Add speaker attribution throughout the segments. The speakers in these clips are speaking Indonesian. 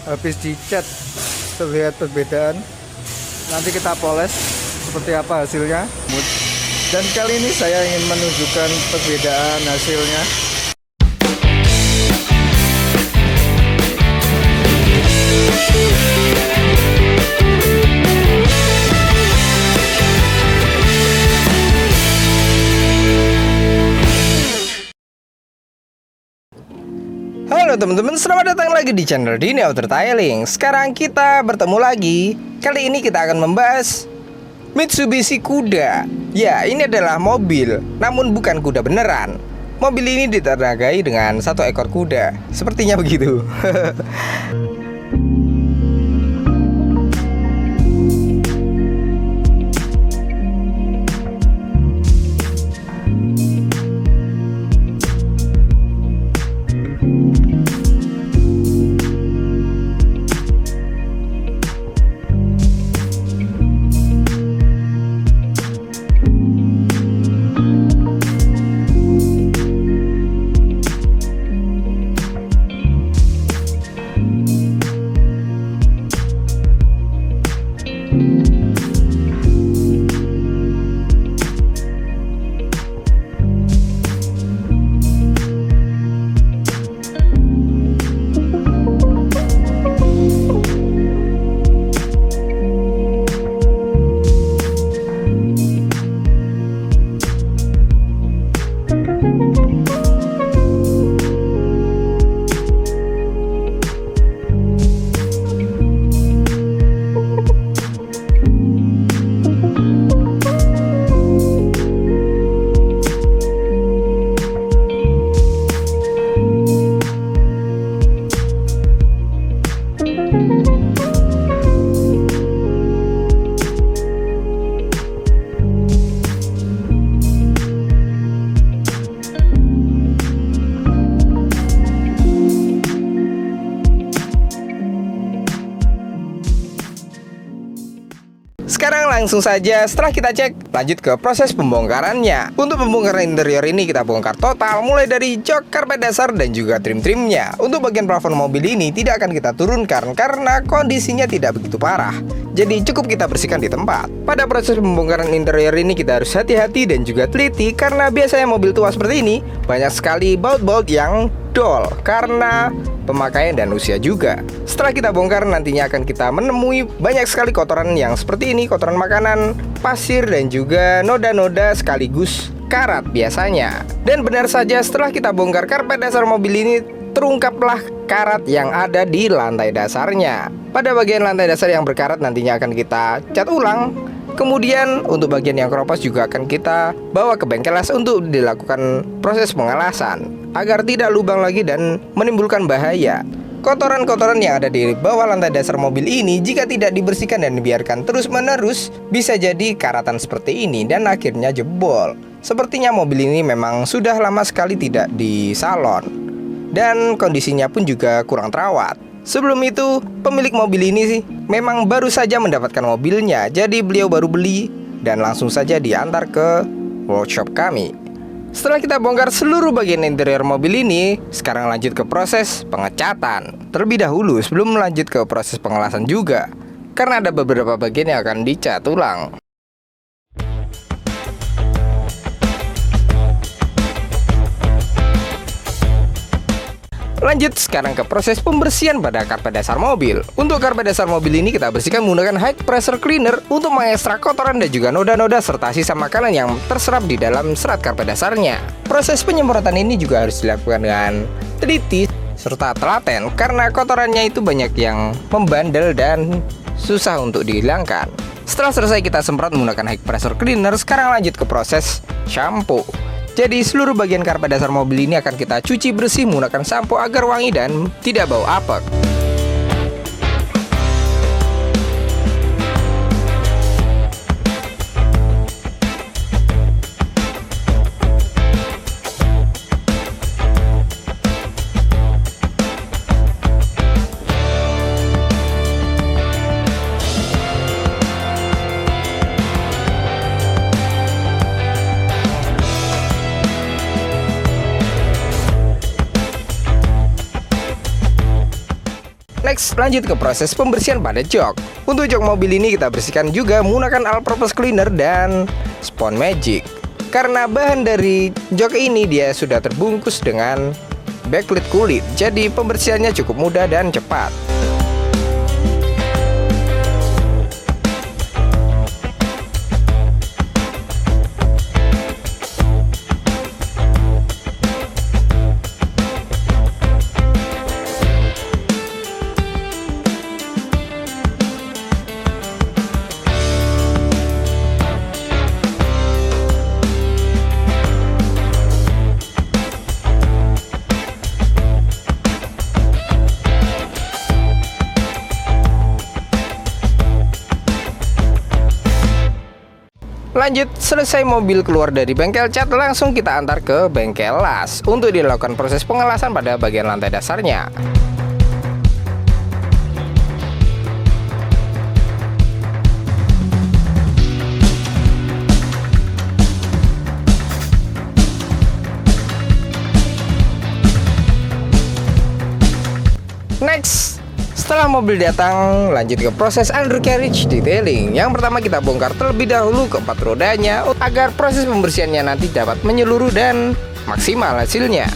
Speaker 1: Habis dicat terlihat perbedaan. Nanti kita poles seperti apa hasilnya. Dan kali ini saya ingin menunjukkan perbedaan hasilnya. Halo teman-teman, selamat datang lagi di channel Dini Auto Detailing. Sekarang kita bertemu lagi. Kali ini kita akan membahas Mitsubishi Kuda. Ya, ini adalah mobil, namun bukan kuda beneran. Mobil ini ditenagai dengan satu ekor kuda. Sepertinya begitu. Sekarang langsung saja setelah kita cek, lanjut ke proses pembongkarannya. Untuk pembongkaran interior ini kita bongkar total, mulai dari jok, karpet dasar, dan juga trim-trimnya. Untuk bagian plafon mobil ini tidak akan kita turunkan karena kondisinya tidak begitu parah. Jadi cukup kita bersihkan di tempat. Pada proses pembongkaran interior ini kita harus hati-hati dan juga teliti, karena biasanya mobil tua seperti ini banyak sekali baut-baut yang dol karena pemakaian dan usia juga. Setelah kita bongkar, nantinya akan kita menemui banyak sekali kotoran yang seperti ini, kotoran makanan, pasir, dan juga noda-noda sekaligus karat biasanya. Dan benar saja, setelah kita bongkar karpet dasar mobil ini, terungkaplah karat yang ada di lantai dasarnya. Pada bagian lantai dasar yang berkarat nantinya akan kita cat ulang. Kemudian untuk bagian yang keropos juga akan kita bawa ke bengkel las untuk dilakukan proses pengelasan agar tidak lubang lagi dan menimbulkan bahaya. Kotoran-kotoran yang ada di bawah lantai dasar mobil ini jika tidak dibersihkan dan dibiarkan terus-menerus bisa jadi karatan seperti ini dan akhirnya jebol. Sepertinya mobil ini memang sudah lama sekali tidak di salon dan kondisinya pun juga kurang terawat. Sebelum itu, pemilik mobil ini sih memang baru saja mendapatkan mobilnya, jadi beliau baru beli dan langsung saja diantar ke workshop kami. Setelah kita bongkar seluruh bagian interior mobil ini, sekarang lanjut ke proses pengecatan. Terlebih dahulu sebelum lanjut ke proses pengelasan juga, karena ada beberapa bagian yang akan dicat ulang. Lanjut sekarang ke proses pembersihan pada karpet dasar mobil. Untuk karpet dasar mobil ini kita bersihkan menggunakan high pressure cleaner untuk mengekstrak kotoran dan juga noda-noda serta sisa makanan yang terserap di dalam serat karpet dasarnya. Proses penyemprotan ini juga harus dilakukan dengan teliti serta telaten karena kotorannya itu banyak yang membandel dan susah untuk dihilangkan. Setelah selesai kita semprot menggunakan high pressure cleaner, sekarang lanjut ke proses shampoo. Jadi seluruh bagian karpet dasar mobil ini akan kita cuci bersih menggunakan sampo agar wangi dan tidak bau apek. Next, lanjut ke proses pembersihan pada jok. Untuk jok mobil ini kita bersihkan juga menggunakan all-purpose cleaner dan spon magic. Karena bahan dari jok ini dia sudah terbungkus dengan backlit kulit, jadi pembersihannya cukup mudah dan cepat. Lanjut, selesai mobil keluar dari bengkel cat, langsung kita antar ke bengkel las untuk dilakukan proses pengelasan pada bagian lantai dasarnya. Next, setelah mobil datang, lanjut ke proses undercarriage detailing. Yang pertama kita bongkar terlebih dahulu keempat rodanya agar proses pembersihannya nanti dapat menyeluruh dan maksimal hasilnya.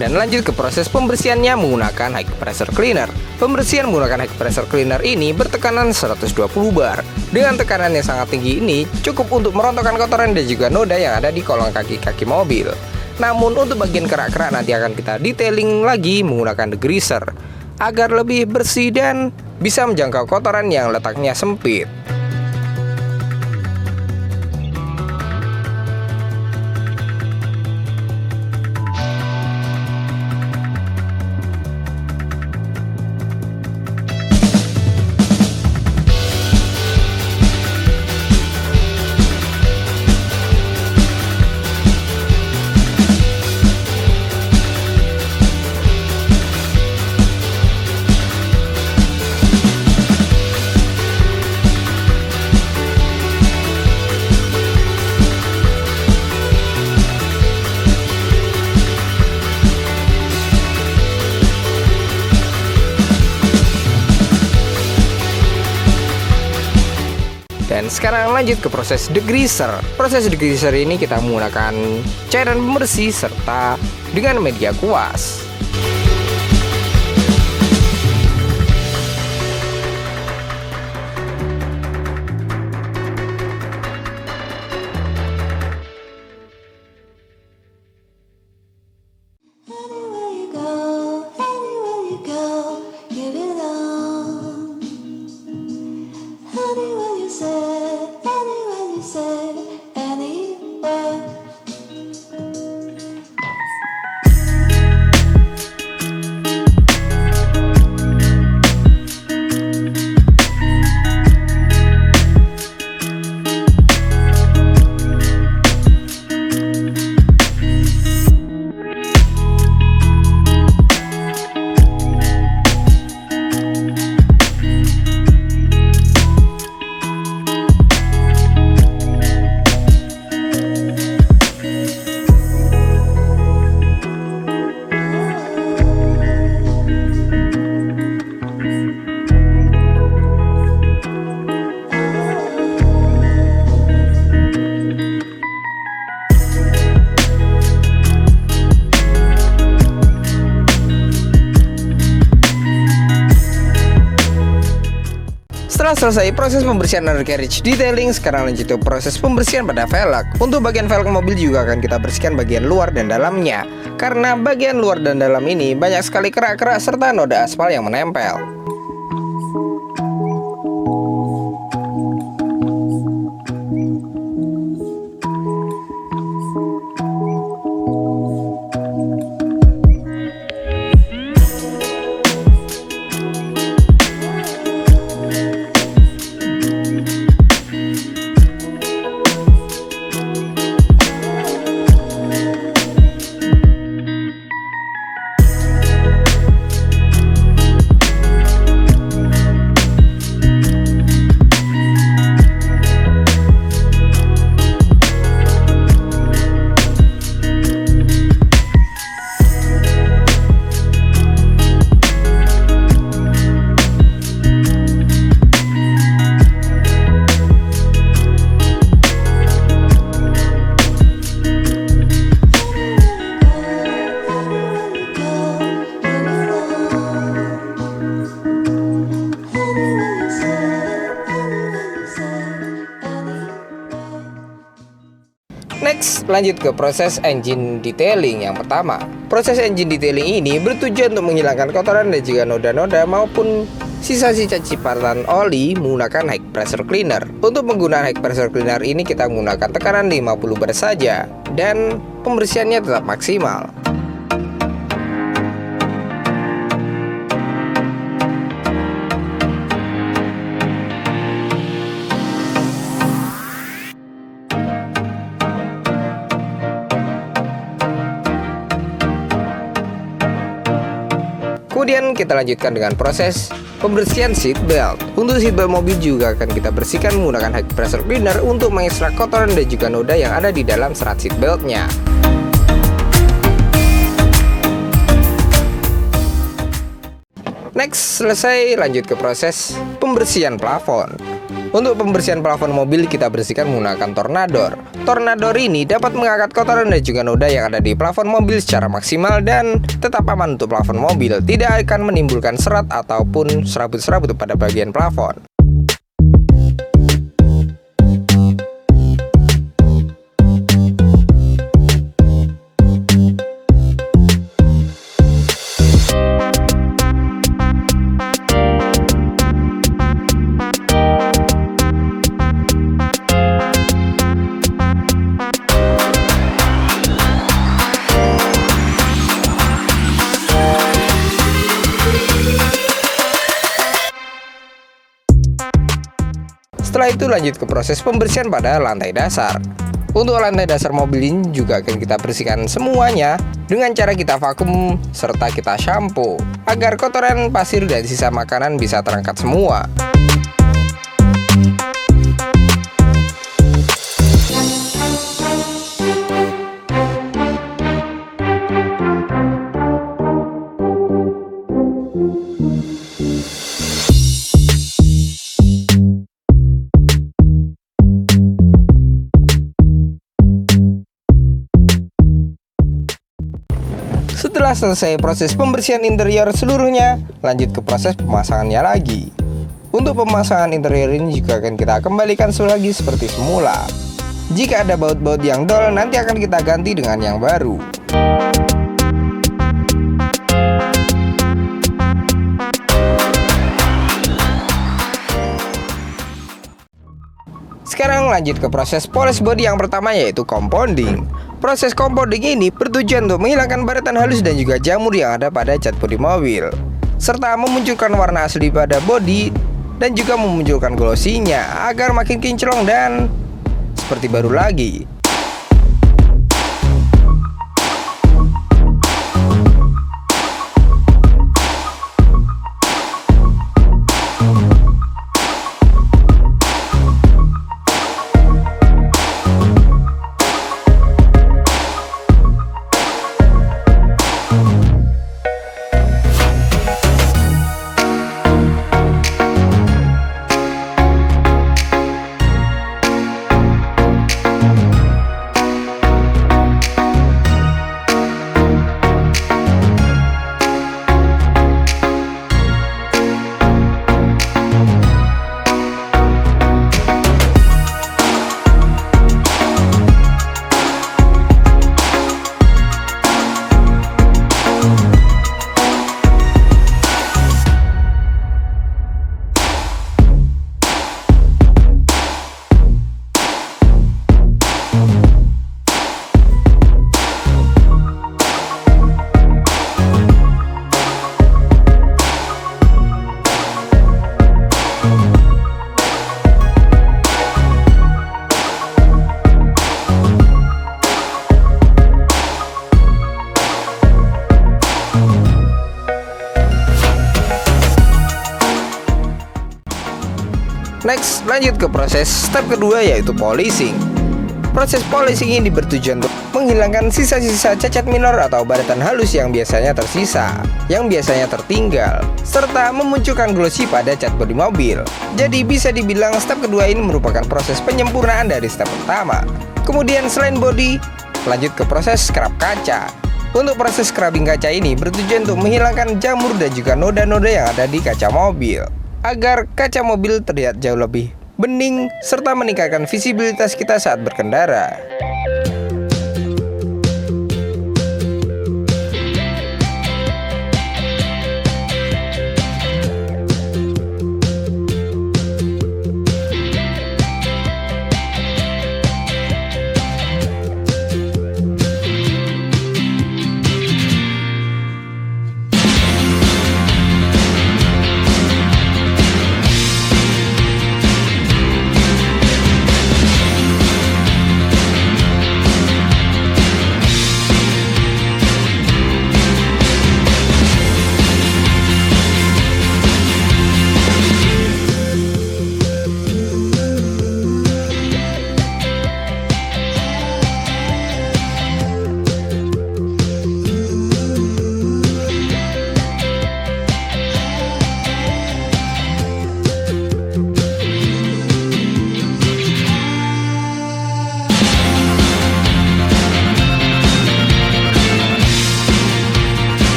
Speaker 1: Dan lanjut ke proses pembersihannya menggunakan high pressure cleaner. Pembersihan menggunakan high pressure cleaner ini bertekanan 120 bar. Dengan tekanan yang sangat tinggi ini cukup untuk merontokkan kotoran dan juga noda yang ada di kolong kaki-kaki mobil. Namun untuk bagian kerak-kerak nanti akan kita detailing lagi menggunakan degreaser agar lebih bersih dan bisa menjangkau kotoran yang letaknya sempit. Dan sekarang lanjut ke proses degreaser. Proses degreaser ini kita menggunakan cairan pembersih serta dengan media kuas. Setelah selesai proses pembersihan undercarriage detailing, sekarang lanjut ke proses pembersihan pada velg. Untuk bagian velg mobil juga akan kita bersihkan bagian luar dan dalamnya, karena bagian luar dan dalam ini banyak sekali kerak-kerak serta noda aspal yang menempel. Next, lanjut ke proses engine detailing yang pertama. Proses engine detailing ini bertujuan untuk menghilangkan kotoran dan juga noda-noda maupun sisa-sisa cipratan oli menggunakan high pressure cleaner. Untuk penggunaan high pressure cleaner ini kita menggunakan tekanan 50 bar saja dan pembersihannya tetap maksimal. Kemudian kita lanjutkan dengan proses pembersihan seat belt. Untuk seat belt mobil juga akan kita bersihkan menggunakan high pressure cleaner untuk mengekstrak kotoran dan juga noda yang ada di dalam serat seat beltnya. Next, selesai, lanjut ke proses pembersihan plafon. Untuk pembersihan plafon mobil kita bersihkan menggunakan tornador. Tornador ini dapat mengangkat kotoran dan juga noda yang ada di plafon mobil secara maksimal dan tetap aman untuk plafon mobil. Tidak akan menimbulkan serat ataupun serabut-serabut pada bagian plafon. Setelah itu lanjut ke proses pembersihan pada lantai dasar. Untuk lantai dasar mobil ini juga akan kita bersihkan semuanya dengan cara kita vakum serta kita shampoo agar kotoran, pasir, dan sisa makanan bisa terangkat semua. Setelah selesai proses pembersihan interior seluruhnya, lanjut ke proses pemasangannya lagi. Untuk pemasangan interior ini juga akan kita kembalikan lagi seperti semula. Jika ada baut-baut yang dol, nanti akan kita ganti dengan yang baru. Sekarang lanjut ke proses polish body yang pertama, yaitu compounding. Proses compounding ini bertujuan untuk menghilangkan baretan halus dan juga jamur yang ada pada cat bodi mobil, serta memunculkan warna asli pada bodi dan juga memunculkan glossinya agar makin kinclong dan seperti baru lagi. Next, lanjut ke proses step kedua yaitu polishing. Proses polishing ini bertujuan untuk menghilangkan sisa-sisa cacat minor atau badatan halus yang biasanya tersisa, yang biasanya tertinggal, serta memunculkan glossy pada cat bodi mobil. Jadi bisa dibilang step kedua ini merupakan proses penyempurnaan dari step pertama. Kemudian selain bodi, lanjut ke proses scrub kaca. Untuk proses scrubbing kaca ini bertujuan untuk menghilangkan jamur dan juga noda-noda yang ada di kaca mobil, agar kaca mobil terlihat jauh lebih bening, serta meningkatkan visibilitas kita saat berkendara.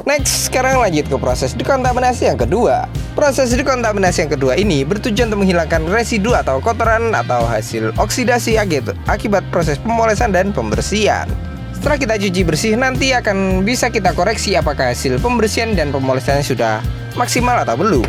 Speaker 1: Next, sekarang lanjut ke proses dekontaminasi yang kedua. Proses dekontaminasi yang kedua ini bertujuan untuk menghilangkan residu atau kotoran atau hasil oksidasi akibat proses pemolesan dan pembersihan. Setelah kita cuci bersih, nanti akan bisa kita koreksi apakah hasil pembersihan dan pemolesannya sudah maksimal atau belum.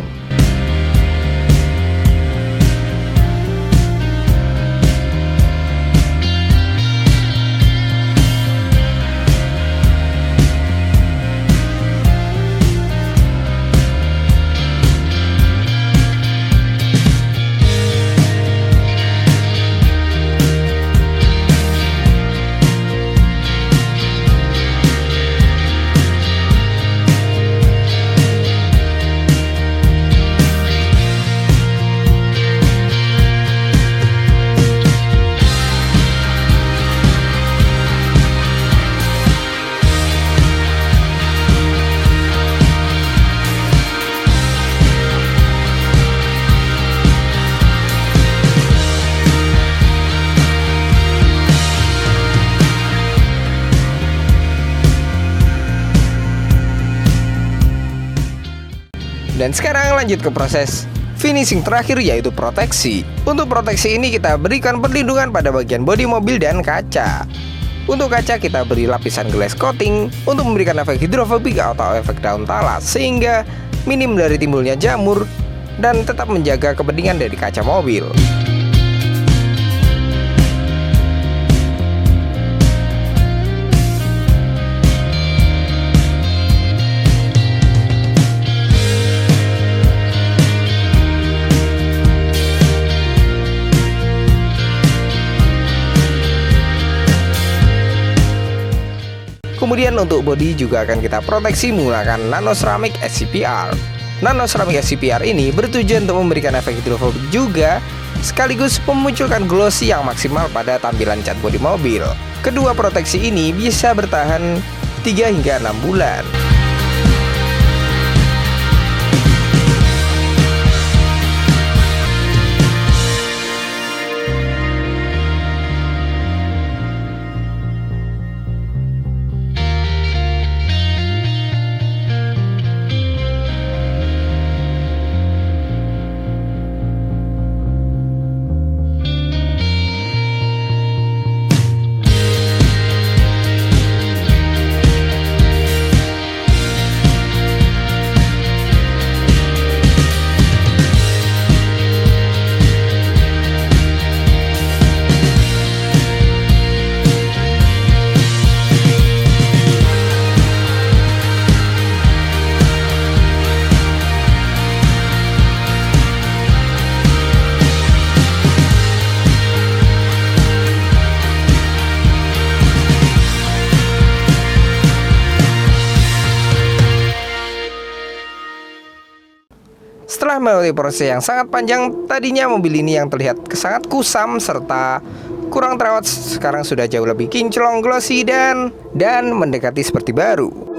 Speaker 1: Dan sekarang lanjut ke proses finishing terakhir yaitu proteksi. Untuk proteksi ini kita berikan perlindungan pada bagian bodi mobil dan kaca. Untuk kaca kita beri lapisan glass coating untuk memberikan efek hidrofobik atau efek daun talas sehingga minim dari timbulnya jamur dan tetap menjaga kebeningan dari kaca mobil. Kemudian untuk bodi juga akan kita proteksi menggunakan Nano Ceramic SCPR. Nano Ceramic SCPR ini bertujuan untuk memberikan efek hidrofobik juga, sekaligus memunculkan glossy yang maksimal pada tampilan cat bodi mobil. Kedua proteksi ini bisa bertahan 3 hingga 6 bulan. Setelah melewati proses yang sangat panjang, tadinya mobil ini yang terlihat sangat kusam serta kurang terawat sekarang sudah jauh lebih kinclong, glossy, dan mendekati seperti baru.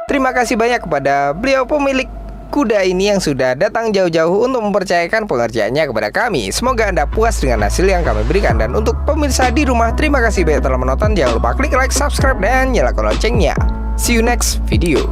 Speaker 1: Terima kasih banyak kepada beliau pemilik kuda ini yang sudah datang jauh-jauh untuk mempercayakan pengerjaannya kepada kami. Semoga Anda puas dengan hasil yang kami berikan. Dan untuk pemirsa di rumah, terima kasih banyak telah menonton. Jangan lupa klik like, subscribe, dan nyalakan loncengnya. See you next video.